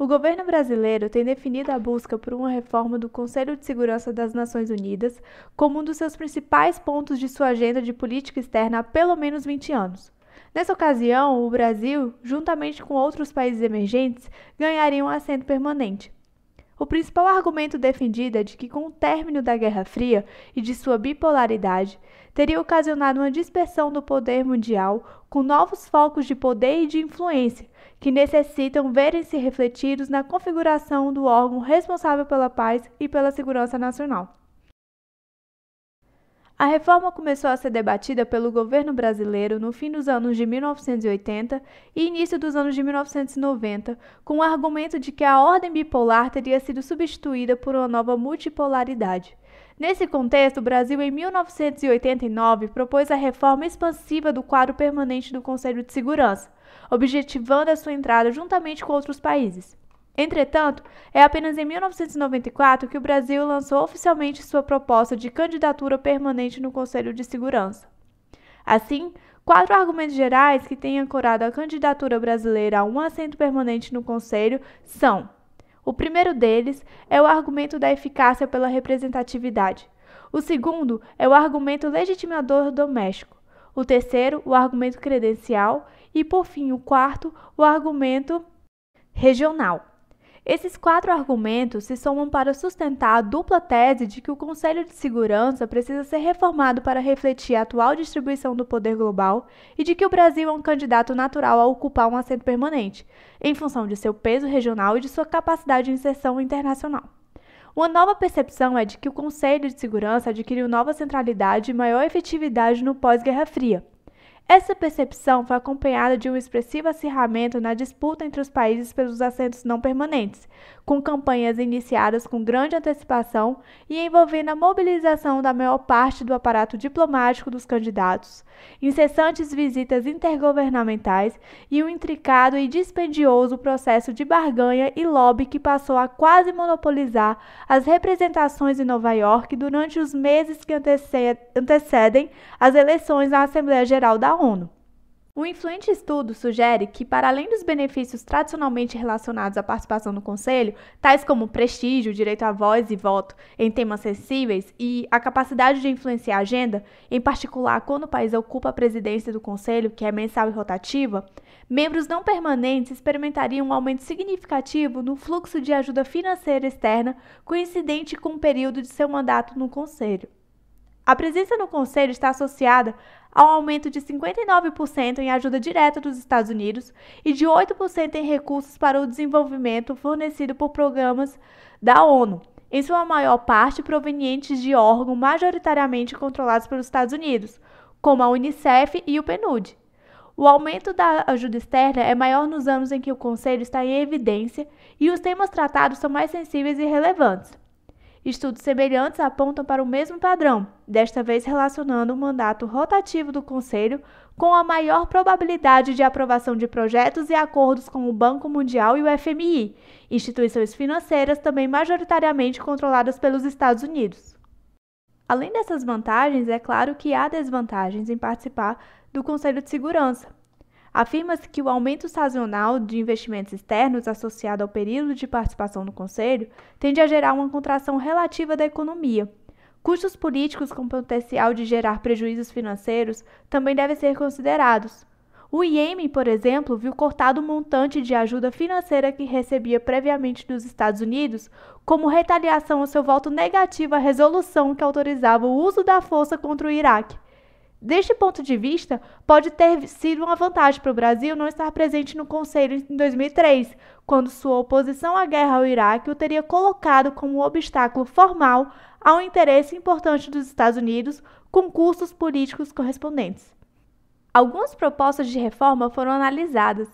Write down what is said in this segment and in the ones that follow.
O governo brasileiro tem definido a busca por uma reforma do Conselho de Segurança das Nações Unidas como um dos seus principais pontos de sua agenda de política externa há pelo menos 20 anos. Nessa ocasião, o Brasil, juntamente com outros países emergentes, ganharia um assento permanente. O principal argumento defendido é de que, com o término da Guerra Fria e de sua bipolaridade, teria ocasionado uma dispersão do poder mundial, com novos focos de poder e de influência, que necessitam verem-se refletidos na configuração do órgão responsável pela paz e pela segurança nacional. A reforma começou a ser debatida pelo governo brasileiro no fim dos anos de 1980 e início dos anos de 1990, com o argumento de que a ordem bipolar teria sido substituída por uma nova multipolaridade. Nesse contexto, o Brasil, em 1989, propôs a reforma expansiva do quadro permanente do Conselho de Segurança, objetivando a sua entrada juntamente com outros países. Entretanto, é apenas em 1994 que o Brasil lançou oficialmente sua proposta de candidatura permanente no Conselho de Segurança. Assim, 4 argumentos gerais que têm ancorado a candidatura brasileira a um assento permanente no Conselho são: o primeiro deles é o argumento da eficácia pela representatividade. O segundo é o argumento legitimador doméstico. O terceiro, o argumento credencial. E, por fim, o quarto, o argumento regional. Esses 4 argumentos se somam para sustentar a dupla tese de que o Conselho de Segurança precisa ser reformado para refletir a atual distribuição do poder global e de que o Brasil é um candidato natural a ocupar um assento permanente, em função de seu peso regional e de sua capacidade de inserção internacional. Uma nova percepção é de que o Conselho de Segurança adquiriu nova centralidade e maior efetividade no pós-Guerra Fria. Essa percepção foi acompanhada de um expressivo acirramento na disputa entre os países pelos assentos não permanentes, com campanhas iniciadas com grande antecipação e envolvendo a mobilização da maior parte do aparato diplomático dos candidatos, incessantes visitas intergovernamentais e um intricado e dispendioso processo de barganha e lobby que passou a quase monopolizar as representações em Nova York durante os meses que antecedem as eleições à Assembleia Geral da ONU. Um influente estudo sugere que, para além dos benefícios tradicionalmente relacionados à participação no Conselho, tais como prestígio, direito à voz e voto em temas sensíveis e a capacidade de influenciar a agenda, em particular quando o país ocupa a presidência do Conselho, que é mensal e rotativa, membros não permanentes experimentariam um aumento significativo no fluxo de ajuda financeira externa coincidente com o período de seu mandato no Conselho. A presença no Conselho está associada ao aumento de 59% em ajuda direta dos Estados Unidos e de 8% em recursos para o desenvolvimento fornecido por programas da ONU, em sua maior parte provenientes de órgãos majoritariamente controlados pelos Estados Unidos, como a Unicef e o PNUD. O aumento da ajuda externa é maior nos anos em que o Conselho está em evidência e os temas tratados são mais sensíveis e relevantes. Estudos semelhantes apontam para o mesmo padrão, desta vez relacionando o mandato rotativo do Conselho com a maior probabilidade de aprovação de projetos e acordos com o Banco Mundial e o FMI, instituições financeiras também majoritariamente controladas pelos Estados Unidos. Além dessas vantagens, é claro que há desvantagens em participar do Conselho de Segurança. Afirma-se que o aumento sazonal de investimentos externos associado ao período de participação no Conselho tende a gerar uma contração relativa da economia. Custos políticos com potencial de gerar prejuízos financeiros também devem ser considerados. O Iêmen, por exemplo, viu cortado o montante de ajuda financeira que recebia previamente dos Estados Unidos como retaliação ao seu voto negativo à resolução que autorizava o uso da força contra o Iraque. Deste ponto de vista, pode ter sido uma vantagem para o Brasil não estar presente no Conselho em 2003, quando sua oposição à guerra ao Iraque o teria colocado como um obstáculo formal ao interesse importante dos Estados Unidos, com custos políticos correspondentes. Algumas propostas de reforma foram analisadas,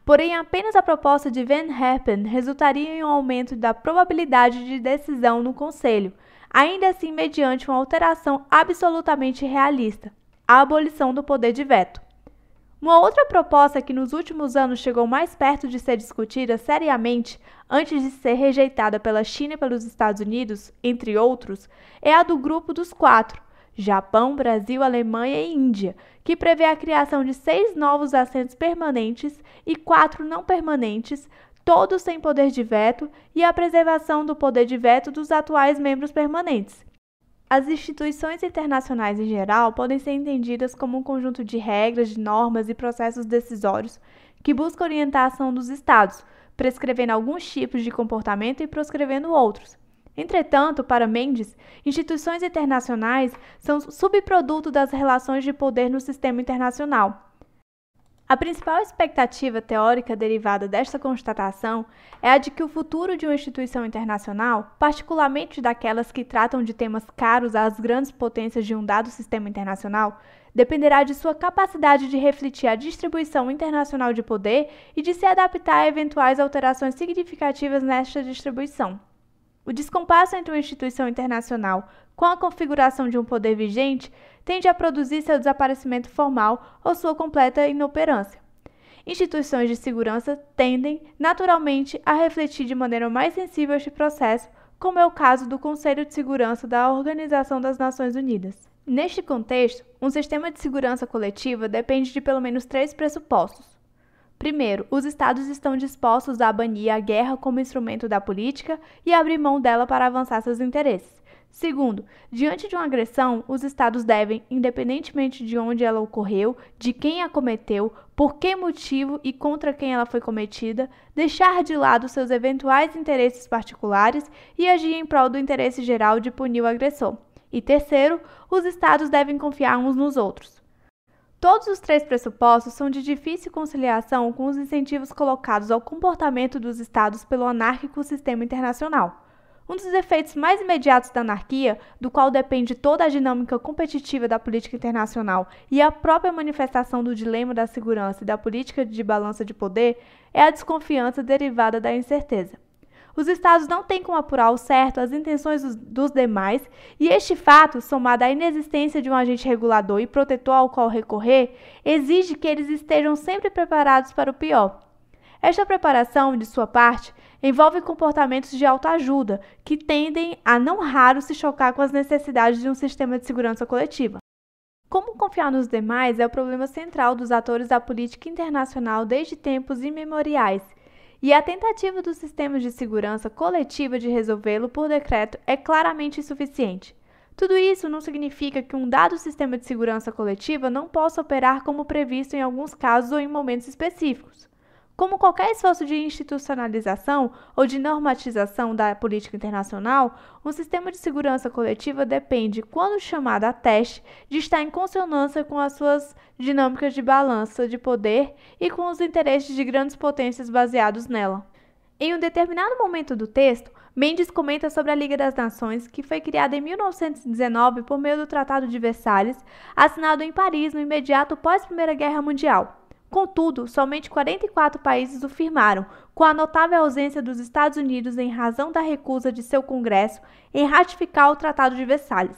porém apenas a proposta de Van Herpen resultaria em um aumento da probabilidade de decisão no Conselho, ainda assim mediante uma alteração absolutamente realista: a abolição do poder de veto. Uma outra proposta que nos últimos anos chegou mais perto de ser discutida seriamente, antes de ser rejeitada pela China e pelos Estados Unidos, entre outros, é a do Grupo dos Quatro, Japão, Brasil, Alemanha e Índia, que prevê a criação de 6 novos assentos permanentes e 4 não permanentes, todos têm poder de veto, e a preservação do poder de veto dos atuais membros permanentes. As instituições internacionais em geral podem ser entendidas como um conjunto de regras, de normas e processos decisórios que busca orientar a ação dos Estados, prescrevendo alguns tipos de comportamento e proscrevendo outros. Entretanto, para Mendes, instituições internacionais são subproduto das relações de poder no sistema internacional. A principal expectativa teórica derivada desta constatação é a de que o futuro de uma instituição internacional, particularmente daquelas que tratam de temas caros às grandes potências de um dado sistema internacional, dependerá de sua capacidade de refletir a distribuição internacional de poder e de se adaptar a eventuais alterações significativas nesta distribuição. O descompasso entre uma instituição internacional com a configuração de um poder vigente tende a produzir seu desaparecimento formal ou sua completa inoperância. Instituições de segurança tendem, naturalmente, a refletir de maneira mais sensível este processo, como é o caso do Conselho de Segurança da Organização das Nações Unidas. Neste contexto, um sistema de segurança coletiva depende de pelo menos 3 pressupostos. Primeiro, os Estados estão dispostos a banir a guerra como instrumento da política e abrir mão dela para avançar seus interesses. Segundo, diante de uma agressão, os Estados devem, independentemente de onde ela ocorreu, de quem a cometeu, por que motivo e contra quem ela foi cometida, deixar de lado seus eventuais interesses particulares e agir em prol do interesse geral de punir o agressor. E terceiro, os Estados devem confiar uns nos outros. Todos os 3 pressupostos são de difícil conciliação com os incentivos colocados ao comportamento dos Estados pelo anárquico sistema internacional. Um dos efeitos mais imediatos da anarquia, do qual depende toda a dinâmica competitiva da política internacional e a própria manifestação do dilema da segurança e da política de balança de poder, é a desconfiança derivada da incerteza. Os Estados não têm como apurar ao certo as intenções dos demais, e este fato, somado à inexistência de um agente regulador e protetor ao qual recorrer, exige que eles estejam sempre preparados para o pior. Esta preparação, de sua parte, envolve comportamentos de autoajuda, que tendem a não raro se chocar com as necessidades de um sistema de segurança coletiva. Como confiar nos demais é o problema central dos atores da política internacional desde tempos imemoriais, e a tentativa dos sistemas de segurança coletiva de resolvê-lo por decreto é claramente insuficiente. Tudo isso não significa que um dado sistema de segurança coletiva não possa operar como previsto em alguns casos ou em momentos específicos. Como qualquer esforço de institucionalização ou de normatização da política internacional, um sistema de segurança coletiva depende, quando chamado a teste, de estar em consonância com as suas dinâmicas de balança de poder e com os interesses de grandes potências baseados nela. Em um determinado momento do texto, Mendes comenta sobre a Liga das Nações, que foi criada em 1919 por meio do Tratado de Versalhes, assinado em Paris no imediato pós-Primeira Guerra Mundial. Contudo, somente 44 países o firmaram, com a notável ausência dos Estados Unidos em razão da recusa de seu Congresso em ratificar o Tratado de Versalhes.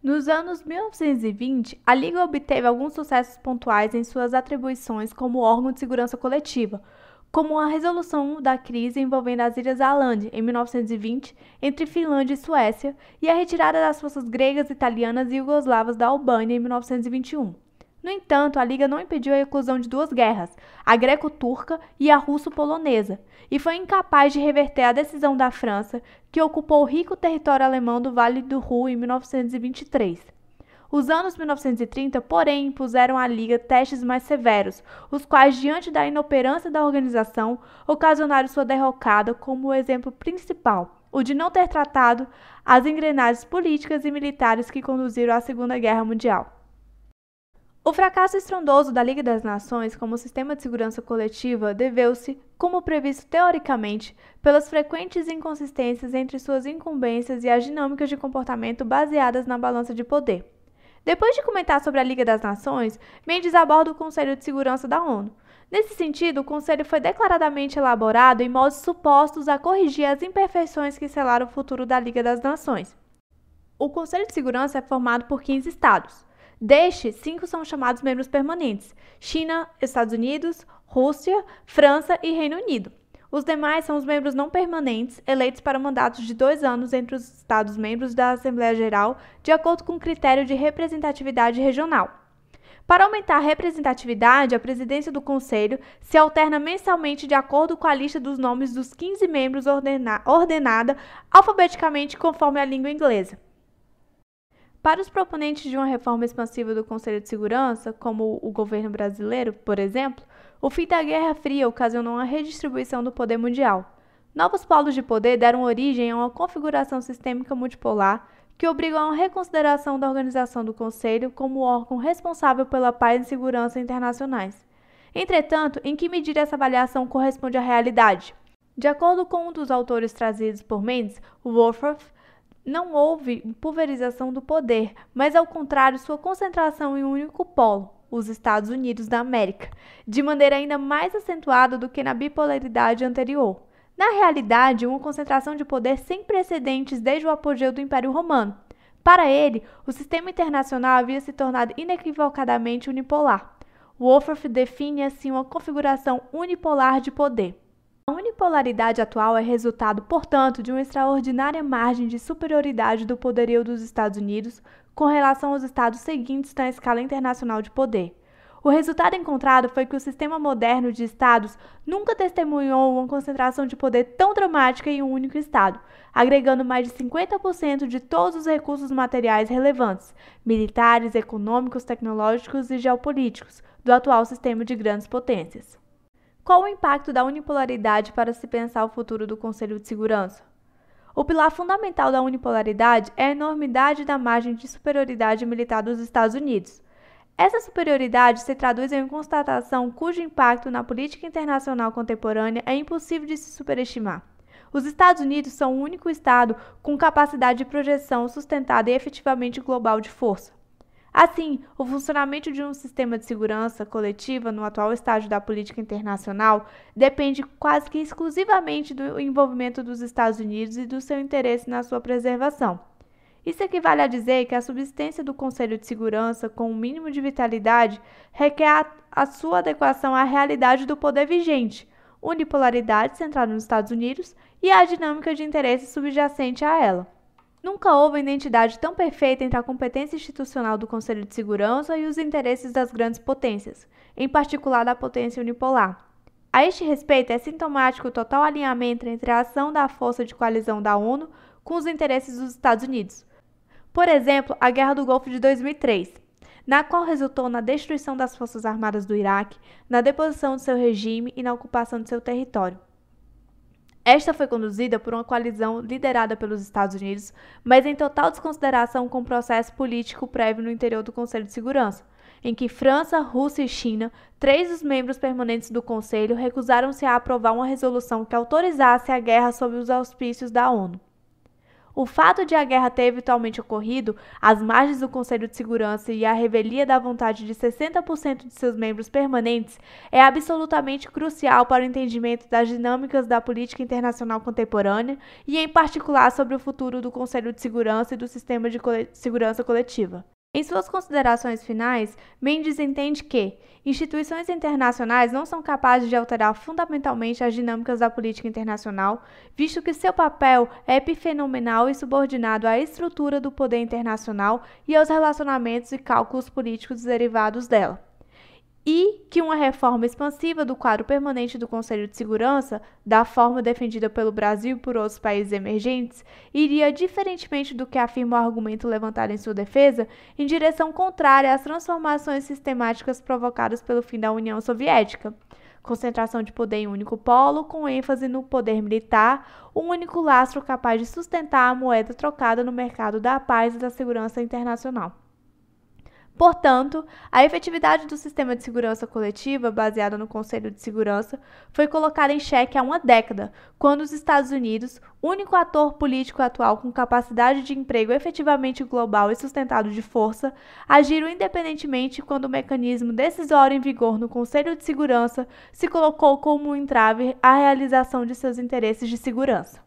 Nos anos 1920, a Liga obteve alguns sucessos pontuais em suas atribuições como órgão de segurança coletiva, como a resolução da crise envolvendo as Ilhas Åland, em 1920, entre Finlândia e Suécia, e a retirada das forças gregas, italianas e iugoslavas da Albânia, em 1921. No entanto, a Liga não impediu a eclosão de 2 guerras, a greco-turca e a russo-polonesa, e foi incapaz de reverter a decisão da França, que ocupou o rico território alemão do Vale do Ruhr em 1923. Os anos 1930, porém, impuseram à Liga testes mais severos, os quais, diante da inoperância da organização, ocasionaram sua derrocada como o exemplo principal, o de não ter tratado as engrenagens políticas e militares que conduziram à Segunda Guerra Mundial. O fracasso estrondoso da Liga das Nações como sistema de segurança coletiva deveu-se, como previsto teoricamente, pelas frequentes inconsistências entre suas incumbências e as dinâmicas de comportamento baseadas na balança de poder. Depois de comentar sobre a Liga das Nações, Mendes aborda o Conselho de Segurança da ONU. Nesse sentido, o Conselho foi declaradamente elaborado em modos supostos a corrigir as imperfeições que selaram o futuro da Liga das Nações. O Conselho de Segurança é formado por 15 Estados. Destes, 5 são chamados membros permanentes: China, Estados Unidos, Rússia, França e Reino Unido. Os demais são os membros não permanentes, eleitos para mandatos de 2 anos entre os Estados-membros da Assembleia Geral, de acordo com o critério de representatividade regional. Para aumentar a representatividade, a presidência do Conselho se alterna mensalmente de acordo com a lista dos nomes dos 15 membros ordenada alfabeticamente conforme a língua inglesa. Para os proponentes de uma reforma expansiva do Conselho de Segurança, como o governo brasileiro, por exemplo, o fim da Guerra Fria ocasionou uma redistribuição do poder mundial. Novos polos de poder deram origem a uma configuração sistêmica multipolar que obriga a uma reconsideração da organização do Conselho como órgão responsável pela paz e segurança internacionais. Entretanto, em que medida essa avaliação corresponde à realidade? De acordo com um dos autores trazidos por Mendes, Wohlforth, não houve pulverização do poder, mas ao contrário, sua concentração em um único polo, os Estados Unidos da América, de maneira ainda mais acentuada do que na bipolaridade anterior. Na realidade, uma concentração de poder sem precedentes desde o apogeu do Império Romano. Para ele, o sistema internacional havia se tornado inequivocadamente unipolar. Wohlforth define assim uma configuração unipolar de poder. A unipolaridade atual é resultado, portanto, de uma extraordinária margem de superioridade do poderio dos Estados Unidos com relação aos estados seguintes na escala internacional de poder. O resultado encontrado foi que o sistema moderno de estados nunca testemunhou uma concentração de poder tão dramática em um único estado, agregando mais de 50% de todos os recursos materiais relevantes, militares, econômicos, tecnológicos e geopolíticos, do atual sistema de grandes potências. Qual o impacto da unipolaridade para se pensar o futuro do Conselho de Segurança? O pilar fundamental da unipolaridade é a enormidade da margem de superioridade militar dos Estados Unidos. Essa superioridade se traduz em uma constatação cujo impacto na política internacional contemporânea é impossível de se superestimar. Os Estados Unidos são o único Estado com capacidade de projeção sustentada e efetivamente global de força. Assim, o funcionamento de um sistema de segurança coletiva no atual estágio da política internacional depende quase que exclusivamente do envolvimento dos Estados Unidos e do seu interesse na sua preservação. Isso equivale a dizer que a subsistência do Conselho de Segurança com um mínimo de vitalidade requer a sua adequação à realidade do poder vigente, unipolaridade centrada nos Estados Unidos e à dinâmica de interesse subjacente a ela. Nunca houve identidade tão perfeita entre a competência institucional do Conselho de Segurança e os interesses das grandes potências, em particular da potência unipolar. A este respeito, é sintomático o total alinhamento entre a ação da força de coalizão da ONU com os interesses dos Estados Unidos. Por exemplo, a Guerra do Golfo de 2003, na qual resultou na destruição das forças armadas do Iraque, na deposição de seu regime e na ocupação de seu território. Esta foi conduzida por uma coalizão liderada pelos Estados Unidos, mas em total desconsideração com o processo político prévio no interior do Conselho de Segurança, em que França, Rússia e China, 3 dos membros permanentes do Conselho, recusaram-se a aprovar uma resolução que autorizasse a guerra sob os auspícios da ONU. O fato de a guerra ter eventualmente ocorrido às margens do Conselho de Segurança e a revelia da vontade de 60% de seus membros permanentes é absolutamente crucial para o entendimento das dinâmicas da política internacional contemporânea e, em particular, sobre o futuro do Conselho de Segurança e do sistema de segurança coletiva. Em suas considerações finais, Mendes entende que instituições internacionais não são capazes de alterar fundamentalmente as dinâmicas da política internacional, visto que seu papel é epifenomenal e subordinado à estrutura do poder internacional e aos relacionamentos e cálculos políticos derivados dela. E que uma reforma expansiva do quadro permanente do Conselho de Segurança, da forma defendida pelo Brasil e por outros países emergentes, iria, diferentemente do que afirma o argumento levantado em sua defesa, em direção contrária às transformações sistemáticas provocadas pelo fim da União Soviética. Concentração de poder em um único polo, com ênfase no poder militar, um único lastro capaz de sustentar a moeda trocada no mercado da paz e da segurança internacional. Portanto, a efetividade do sistema de segurança coletiva, baseada no Conselho de Segurança, foi colocada em xeque há uma década, quando os Estados Unidos, único ator político atual com capacidade de emprego efetivamente global e sustentado de força, agiram independentemente quando o mecanismo decisório em vigor no Conselho de Segurança se colocou como um entrave à realização de seus interesses de segurança.